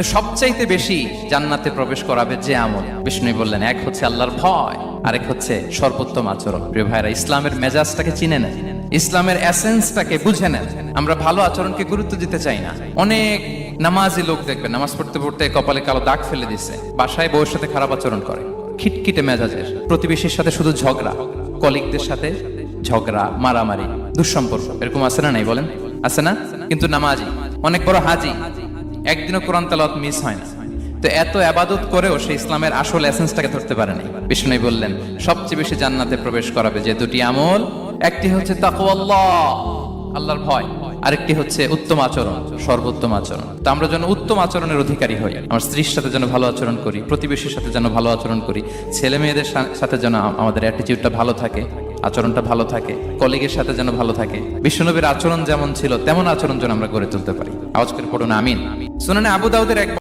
সবচাইতে বেশি জান্নাতে প্রবেশ করাবে যে আমল, বিষ্ণু বললেন, এক হচ্ছে আল্লাহর ভয়, আরেক হচ্ছে সর্বোত্তম আচরণ। প্রিয় ভাইরা, ইসলামের মেজাজটাকে চিনে নেন, ইসলামের এসেন্সটাকে বুঝে নেন। আমরা ভালো আচরণকে গুরুত্ব দিতে চাই না। অনেক নামাজি লোক দেখবেন নামাজ পড়তে পড়তে কপালে কালো দাগ ফেলে দিচ্ছে, বাসায় বউয়ের সাথে খারাপ আচরণ করে, খিটখিটে মেজাজের, প্রতিবেশীর সাথে শুধু ঝগড়া, কলিগদের সাথে ঝগড়া, মারামারি, দুঃসম্পর্ক, এরকম আছে না? নাই বলেন, আছে না? কিন্তু নামাজি, অনেক বড় হাজি, একদিনও কোরআন তেলাওয়াত মিস হয় না। তো এত আবাদত করেও সে ইসলামের আসল এসেন্সটাকে ধরতে পারেনি। বিষ্ণু বললেন, সবচেয়ে বেশি জান্নাতে প্রবেশ করাবে যে দুটি আমল, একটি হচ্ছে তাকওয়াল্লাহ, আল্লাহর ভয়, আরেকটি হচ্ছে উত্তম আচরণ, সর্বোত্তম আচরণ। তো আমরা যেন উত্তম আচরণের অধিকারী হই, আমার স্ত্রীর সাথে যেন ভালো আচরণ করি, প্রতিবেশীর সাথে যেন ভালো আচরণ করি, ছেলে মেয়েদের সাথে যেন আমাদের অ্যাটিটিউডটা ভালো থাকে, আচরণটা ভালো থাকে, কলিগের সাথে যেন ভালো থাকে। বিশ্বনবীর আচরণ যেমন ছিল তেমন আচরণ যেন আমরা গড়ে তুলতে পারি। আওয়াজ করে পড়ুন আমিন। সুনানে আবু দাউদের এক